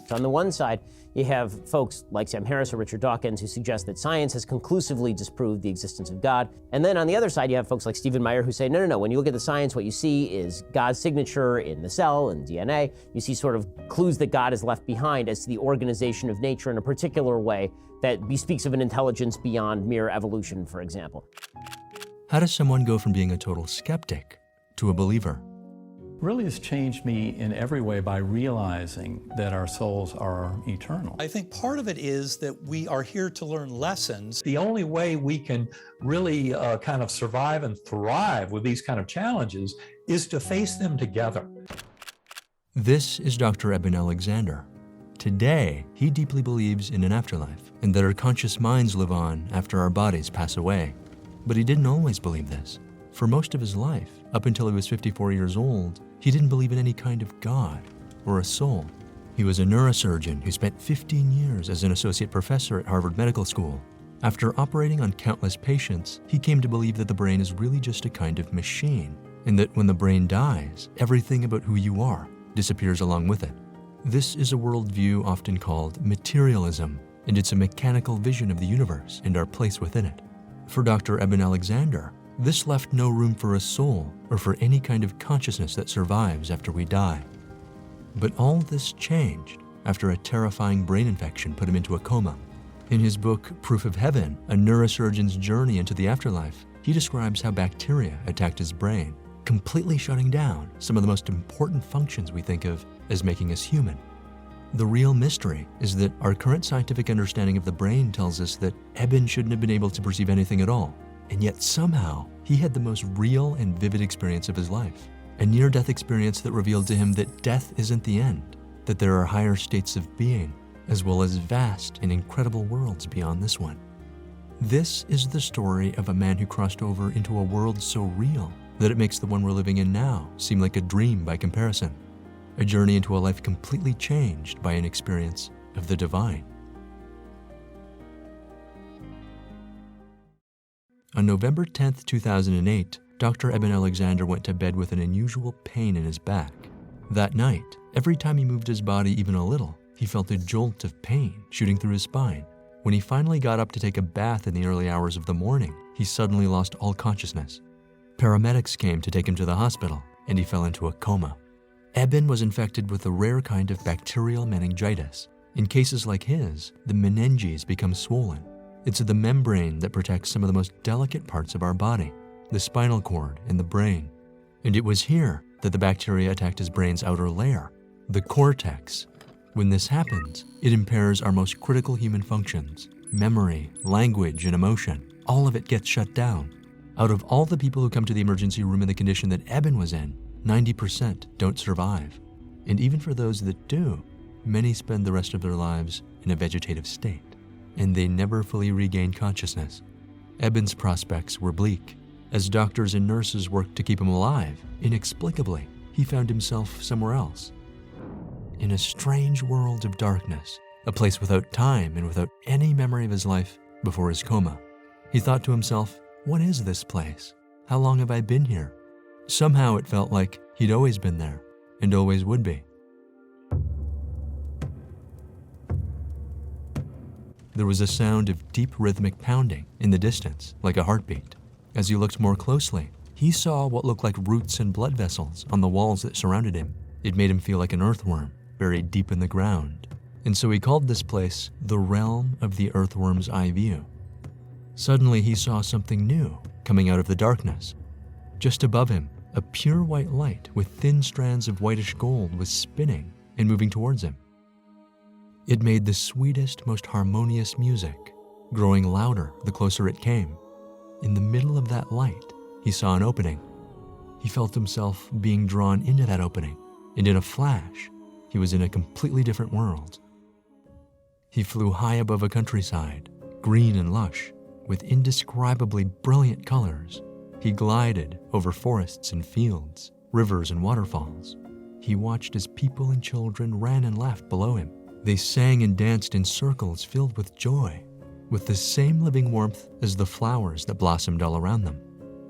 So on the one side, you have folks like Sam Harris or Richard Dawkins who suggest that science has conclusively disproved the existence of God. And then on the other side, you have folks like Stephen Meyer who say, no, when you look at the science, what you see is God's signature in the cell and DNA. You see sort of clues that God has left behind as to the organization of nature in a particular way that bespeaks of an intelligence beyond mere evolution, for example. How does someone go from being a total skeptic to a believer? Really has changed me in every way by realizing that our souls are eternal. I think part of it is that we are here to learn lessons. The only way we can really kind of survive and thrive with these kind of challenges is to face them together. This is Dr. Eben Alexander. Today, he deeply believes in an afterlife and that our conscious minds live on after our bodies pass away. But he didn't always believe this. For most of his life, up until he was 54 years old, he didn't believe in any kind of God or a soul. He was a neurosurgeon who spent 15 years as an associate professor at Harvard Medical School. After operating on countless patients, he came to believe that the brain is really just a kind of machine, and that when the brain dies, everything about who you are disappears along with it. This is a worldview often called materialism, and it's a mechanical vision of the universe and our place within it. For Dr. Eben Alexander, this left no room for a soul or for any kind of consciousness that survives after we die. But all this changed after a terrifying brain infection put him into a coma. In his book, Proof of Heaven, A Neurosurgeon's Journey into the Afterlife, he describes how bacteria attacked his brain, completely shutting down some of the most important functions we think of as making us human. The real mystery is that our current scientific understanding of the brain tells us that Eben shouldn't have been able to perceive anything at all. And yet somehow, he had the most real and vivid experience of his life. A near-death experience that revealed to him that death isn't the end, that there are higher states of being, as well as vast and incredible worlds beyond this one. This is the story of a man who crossed over into a world so real that it makes the one we're living in now seem like a dream by comparison. A journey into a life completely changed by an experience of the divine. On November 10, 2008, Dr. Eben Alexander went to bed with an unusual pain in his back. That night, every time he moved his body even a little, he felt a jolt of pain shooting through his spine. When he finally got up to take a bath in the early hours of the morning, he suddenly lost all consciousness. Paramedics came to take him to the hospital, and he fell into a coma. Eben was infected with a rare kind of bacterial meningitis. In cases like his, the meninges become swollen. It's the membrane that protects some of the most delicate parts of our body, the spinal cord and the brain. And it was here that the bacteria attacked his brain's outer layer, the cortex. When this happens, it impairs our most critical human functions, memory, language, and emotion. All of it gets shut down. Out of all the people who come to the emergency room in the condition that Eben was in, 90% don't survive. And even for those that do, many spend the rest of their lives in a vegetative state, and they never fully regain consciousness. Eben's prospects were bleak. As doctors and nurses worked to keep him alive, inexplicably, he found himself somewhere else. In a strange world of darkness, a place without time and without any memory of his life before his coma. He thought to himself, what is this place? How long have I been here? Somehow it felt like he'd always been there and always would be. There was a sound of deep rhythmic pounding in the distance, like a heartbeat. As he looked more closely, he saw what looked like roots and blood vessels on the walls that surrounded him. It made him feel like an earthworm, buried deep in the ground. And so he called this place the realm of the earthworm's eye view. Suddenly he saw something new coming out of the darkness. Just above him, a pure white light with thin strands of whitish gold was spinning and moving towards him. It made the sweetest, most harmonious music, growing louder the closer it came. In the middle of that light, he saw an opening. He felt himself being drawn into that opening, and in a flash, he was in a completely different world. He flew high above a countryside, green and lush, with indescribably brilliant colors. He glided over forests and fields, rivers and waterfalls. He watched as people and children ran and laughed below him. They sang and danced in circles filled with joy, with the same living warmth as the flowers that blossomed all around them.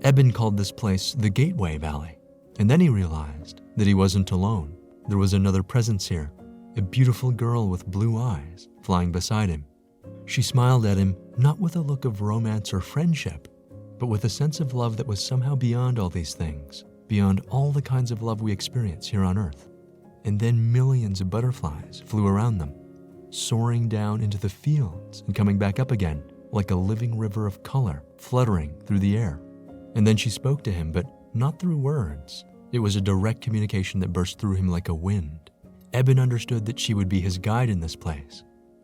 Eben called this place the Gateway Valley, and then he realized that he wasn't alone. There was another presence here, a beautiful girl with blue eyes flying beside him. She smiled at him, not with a look of romance or friendship, but with a sense of love that was somehow beyond all these things, beyond all the kinds of love we experience here on Earth. And then millions of butterflies flew around them, soaring down into the fields and coming back up again, like a living river of color fluttering through the air. And then she spoke to him, but not through words. It was a direct communication that burst through him like a wind. Eben understood that she would be his guide in this place.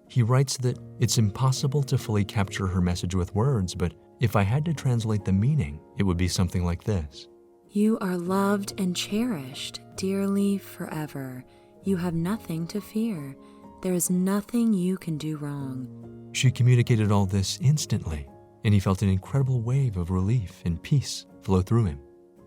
He writes that it's impossible to fully capture her message with words, but if I had to translate the meaning, it would be something like this. You are loved and cherished dearly forever. You have nothing to fear. There is nothing you can do wrong. She communicated all this instantly, and he felt an incredible wave of relief and peace flow through him.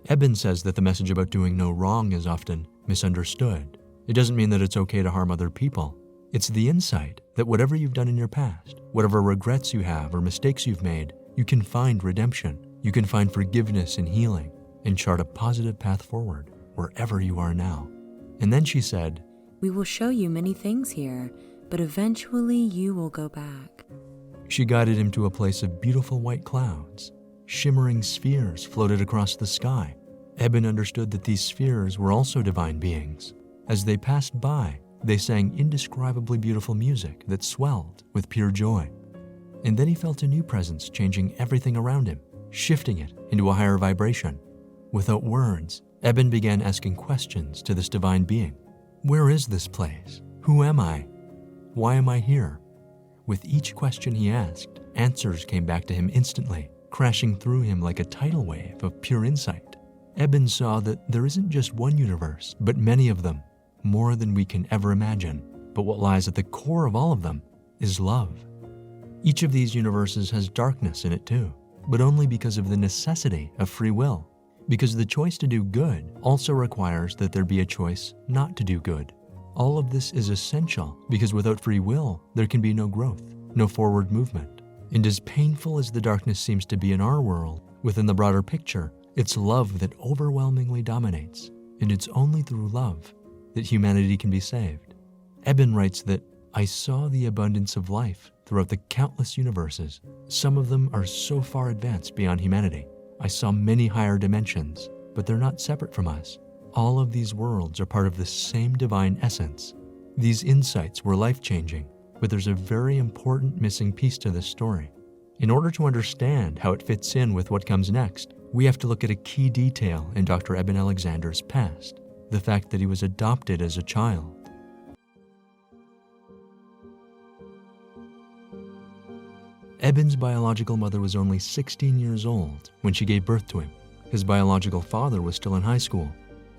Eben says that the message about doing no wrong is often misunderstood. It doesn't mean that it's okay to harm other people. It's the insight that whatever you've done in your past, whatever regrets you have or mistakes you've made, you can find redemption. You can find forgiveness and healing and chart a positive path forward wherever you are now. And then she said, We will show you many things here, but eventually you will go back. She guided him to a place of beautiful white clouds. Shimmering spheres floated across the sky. Eben understood that these spheres were also divine beings. As they passed by, they sang indescribably beautiful music that swelled with pure joy. And then he felt a new presence changing everything around him, shifting it into a higher vibration. Without words, Eben began asking questions to this divine being. Where is this place? Who am I? Why am I here? With each question he asked, answers came back to him instantly, crashing through him like a tidal wave of pure insight. Eben saw that there isn't just one universe, but many of them, more than we can ever imagine. But what lies at the core of all of them is love. Each of these universes has darkness in it too, but only because of the necessity of free will. Because the choice to do good also requires that there be a choice not to do good. All of this is essential because without free will, there can be no growth, no forward movement. And as painful as the darkness seems to be in our world, within the broader picture, it's love that overwhelmingly dominates. And it's only through love that humanity can be saved. Eben writes that, I saw the abundance of life throughout the countless universes. Some of them are so far advanced beyond humanity. I saw many higher dimensions, but they're not separate from us. All of these worlds are part of the same divine essence. These insights were life-changing, but there's a very important missing piece to this story. In order to understand how it fits in with what comes next, we have to look at a key detail in Dr. Eben Alexander's past, the fact that he was adopted as a child. Eben's biological mother was only 16 years old when she gave birth to him. His biological father was still in high school.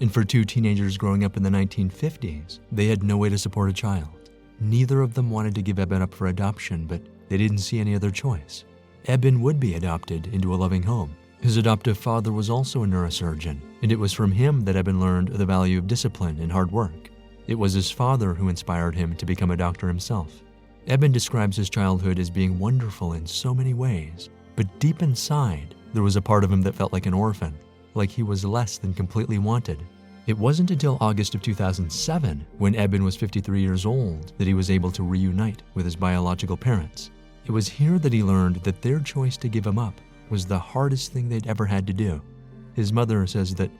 And for two teenagers growing up in the 1950s, they had no way to support a child. Neither of them wanted to give Eben up for adoption, but they didn't see any other choice. Eben would be adopted into a loving home. His adoptive father was also a neurosurgeon, and it was from him that Eben learned the value of discipline and hard work. It was his father who inspired him to become a doctor himself. Eben describes his childhood as being wonderful in so many ways, but deep inside, there was a part of him that felt like an orphan, like he was less than completely wanted. It wasn't until August of 2007, when Eben was 53 years old, that he was able to reunite with his biological parents. It was here that he learned that their choice to give him up was the hardest thing they'd ever had to do. His mother says that,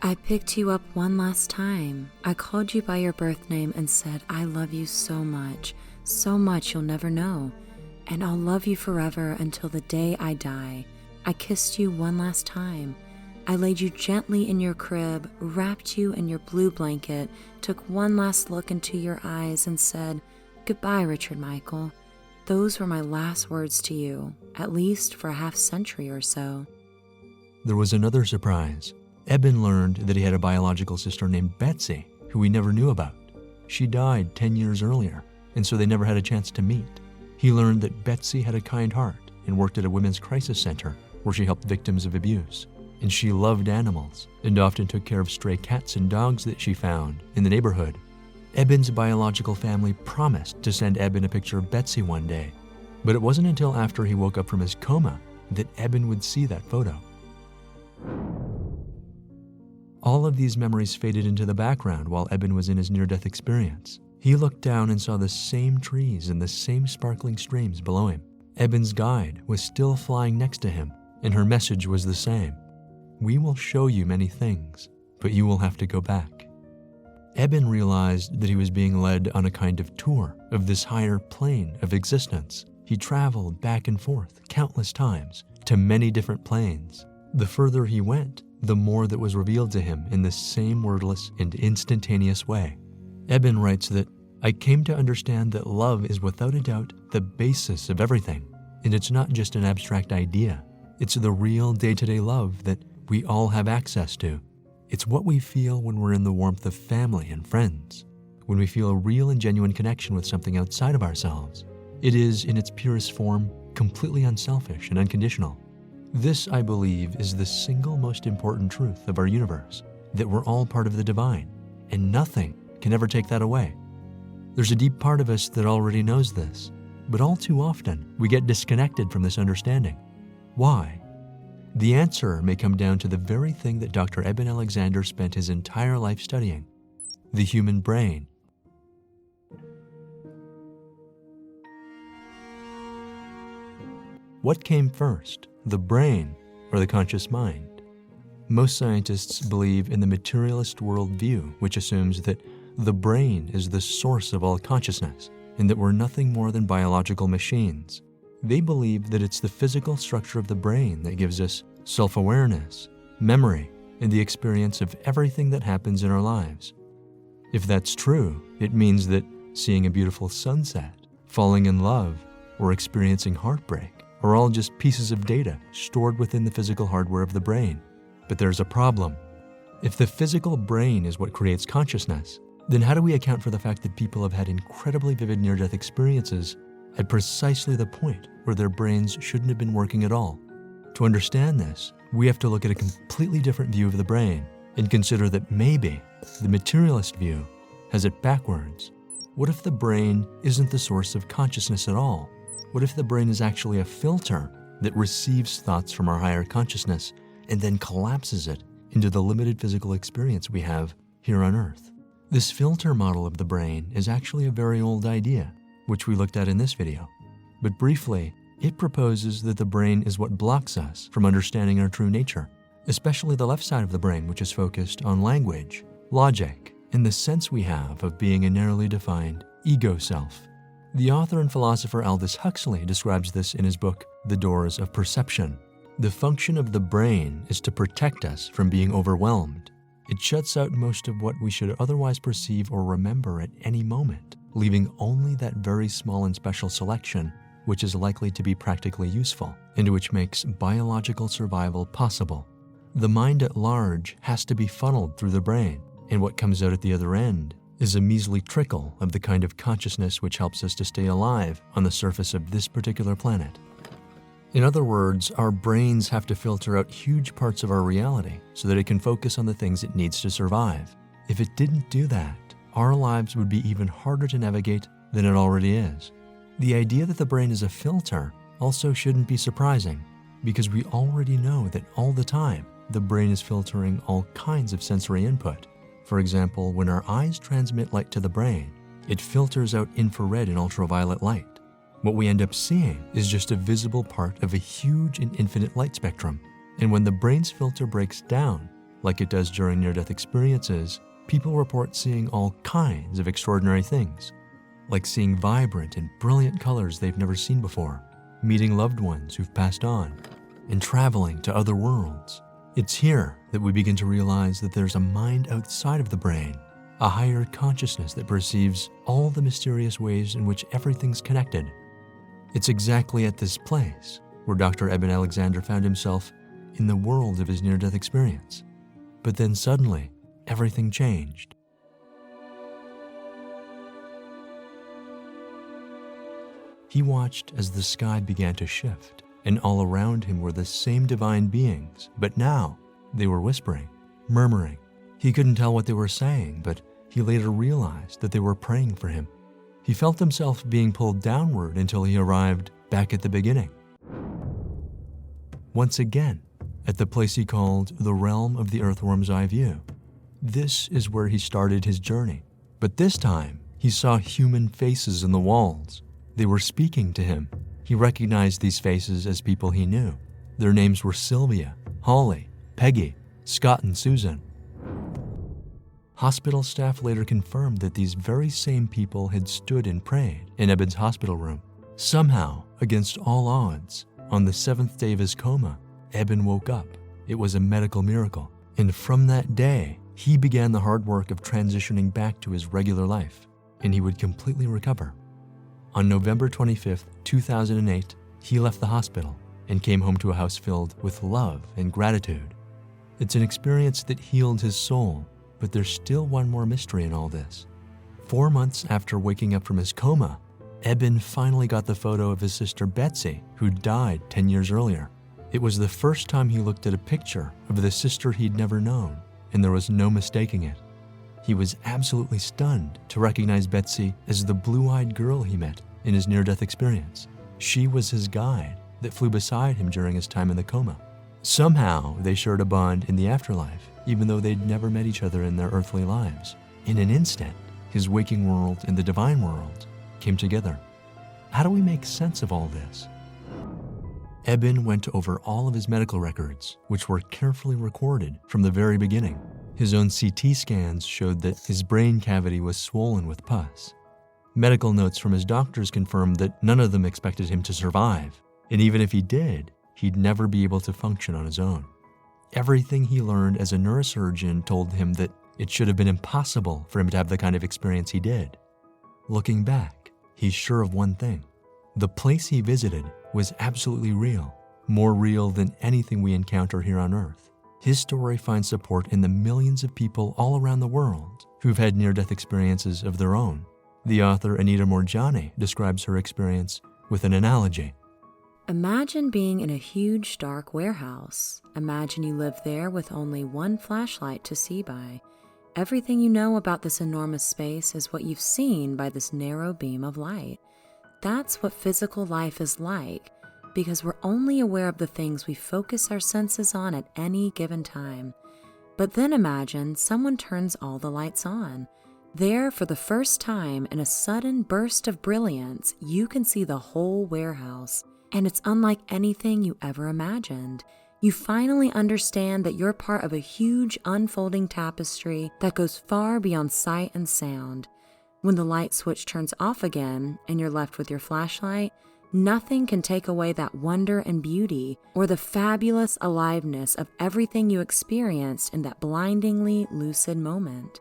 I picked you up one last time. I called you by your birth name and said, I love you so much you'll never know. And I'll love you forever until the day I die. I kissed you one last time. I laid you gently in your crib, wrapped you in your blue blanket, took one last look into your eyes and said, Goodbye, Richard Michael. Those were my last words to you, at least for a half century or so. There was another surprise. Eben learned that he had a biological sister named Betsy, who he never knew about. She died 10 years earlier, and so they never had a chance to meet. He learned that Betsy had a kind heart and worked at a women's crisis center where she helped victims of abuse. And she loved animals and often took care of stray cats and dogs that she found in the neighborhood. Eben's biological family promised to send Eben a picture of Betsy one day, but it wasn't until after he woke up from his coma that Eben would see that photo. All of these memories faded into the background while Eben was in his near-death experience. He looked down and saw the same trees and the same sparkling streams below him. Eben's guide was still flying next to him, and her message was the same. We will show you many things, but you will have to go back. Eben realized that he was being led on a kind of tour of this higher plane of existence. He traveled back and forth countless times to many different planes. The further he went, the more that was revealed to him in the same wordless and instantaneous way. Eben writes that, I came to understand that love is without a doubt the basis of everything, and it's not just an abstract idea. It's the real day-to-day love that we all have access to. It's what we feel when we're in the warmth of family and friends, when we feel a real and genuine connection with something outside of ourselves. It is, in its purest form, completely unselfish and unconditional. This, I believe, is the single most important truth of our universe, that we're all part of the divine, and nothing can ever take that away. There's a deep part of us that already knows this, but all too often we get disconnected from this understanding. Why? The answer may come down to the very thing that Dr. Eben Alexander spent his entire life studying, the human brain. What came first, the brain or the conscious mind? Most scientists believe in the materialist worldview, which assumes that the brain is the source of all consciousness and that we're nothing more than biological machines. They believe that it's the physical structure of the brain that gives us self-awareness, memory, and the experience of everything that happens in our lives. If that's true, it means that seeing a beautiful sunset, falling in love, or experiencing heartbreak are all just pieces of data stored within the physical hardware of the brain. But there's a problem. If the physical brain is what creates consciousness, then how do we account for the fact that people have had incredibly vivid near-death experiences at precisely the point where their brains shouldn't have been working at all? To understand this, we have to look at a completely different view of the brain and consider that maybe the materialist view has it backwards. What if the brain isn't the source of consciousness at all? What if the brain is actually a filter that receives thoughts from our higher consciousness and then collapses it into the limited physical experience we have here on Earth? This filter model of the brain is actually a very old idea, which we looked at in this video. But briefly, it proposes that the brain is what blocks us from understanding our true nature, especially the left side of the brain, which is focused on language, logic, and the sense we have of being a narrowly defined ego self. The author and philosopher Aldous Huxley describes this in his book, The Doors of Perception. The function of the brain is to protect us from being overwhelmed. It shuts out most of what we should otherwise perceive or remember at any moment, leaving only that very small and special selection which is likely to be practically useful and which makes biological survival possible. The mind at large has to be funneled through the brain, and what comes out at the other end is a measly trickle of the kind of consciousness which helps us to stay alive on the surface of this particular planet. In other words, our brains have to filter out huge parts of our reality so that it can focus on the things it needs to survive. If it didn't do that, our lives would be even harder to navigate than it already is. The idea that the brain is a filter also shouldn't be surprising, because we already know that all the time the brain is filtering all kinds of sensory input. For example, when our eyes transmit light to the brain, it filters out infrared and ultraviolet light. What we end up seeing is just a visible part of a huge and infinite light spectrum. And when the brain's filter breaks down, like it does during near-death experiences, people report seeing all kinds of extraordinary things, like seeing vibrant and brilliant colors they've never seen before, meeting loved ones who've passed on, and traveling to other worlds. It's here that we begin to realize that there's a mind outside of the brain, a higher consciousness that perceives all the mysterious ways in which everything's connected. It's exactly at this place where Dr. Eben Alexander found himself in the world of his near-death experience. But then suddenly, everything changed. He watched as the sky began to shift, and all around him were the same divine beings, but now they were whispering, murmuring. He couldn't tell what they were saying, but he later realized that they were praying for him. He felt himself being pulled downward until he arrived back at the beginning. Once again, at the place he called the realm of the earthworm's eye view. This is where he started his journey, but this time he He saw human faces in the walls. They were speaking to him. He recognized these faces as people he knew. Their names were Sylvia, Holly, Peggy, Scott, and Susan. Hospital staff later confirmed that these very same people had stood and prayed in Eben's hospital room. Somehow, against all odds, on the 7th day of his coma, Eben woke up. It was a medical miracle. And from that day, he began the hard work of transitioning back to his regular life, and he would completely recover. On November 25th, 2008, he left the hospital and came home to a house filled with love and gratitude. It's an experience that healed his soul, but there's still one more mystery in all this. 4 months after waking up from his coma, Eben finally got the photo of his sister Betsy, who died 10 years earlier. It was the first time he looked at a picture of the sister he'd never known, and there was no mistaking it. He was absolutely stunned to recognize Betsy as the blue-eyed girl he met in his near-death experience. She was his guide that flew beside him during his time in the coma. Somehow, they shared a bond in the afterlife, even though they'd never met each other in their earthly lives. In an instant, his waking world and the divine world came together. How do we make sense of all this? Eben went over all of his medical records, which were carefully recorded from the very beginning. His own CT scans showed that his brain cavity was swollen with pus. Medical notes from his doctors confirmed that none of them expected him to survive, and even if he did, he'd never be able to function on his own. Everything he learned as a neurosurgeon told him that it should have been impossible for him to have the kind of experience he did. Looking back, he's sure of one thing. The place he visited was absolutely real, more real than anything we encounter here on Earth. His story finds support in the millions of people all around the world who've had near-death experiences of their own. The author Anita Moorjani describes her experience with an analogy. Imagine being in a huge, dark warehouse. Imagine you live there with only one flashlight to see by. Everything you know about this enormous space is what you've seen by this narrow beam of light. That's what physical life is like, because we're only aware of the things we focus our senses on at any given time. But then imagine someone turns all the lights on. There, for the first time, in a sudden burst of brilliance, you can see the whole warehouse, and it's unlike anything you ever imagined. You finally understand that you're part of a huge unfolding tapestry that goes far beyond sight and sound. When the light switch turns off again and you're left with your flashlight, nothing can take away that wonder and beauty or the fabulous aliveness of everything you experienced in that blindingly lucid moment.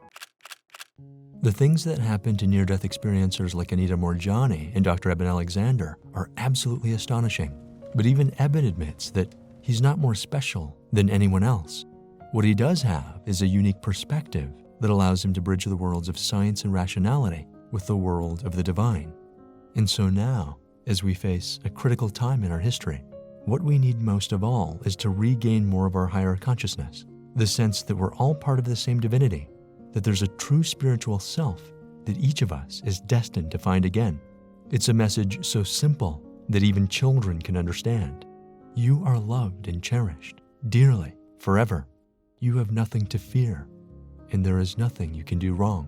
The things that happen to near-death experiencers like Anita Moorjani and Dr. Eben Alexander are absolutely astonishing. But even Eben admits that he's not more special than anyone else. What he does have is a unique perspective that allows him to bridge the worlds of science and rationality with the world of the divine. And so now, as we face a critical time in our history, what we need most of all is to regain more of our higher consciousness, the sense that we're all part of the same divinity, that there's a true spiritual self that each of us is destined to find again. It's a message so simple that even children can understand. You are loved and cherished, dearly, forever. You have nothing to fear, and there is nothing you can do wrong.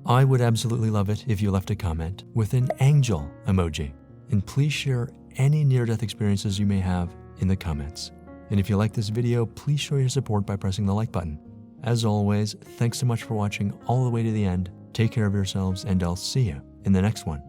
I would absolutely love it if you left a comment with an angel emoji, and please share any near-death experiences you may have in the comments. And if you like this video, please show your support by pressing the like button. As always, thanks so much for watching all the way to the end. Take care of yourselves, and I'll see you in the next one.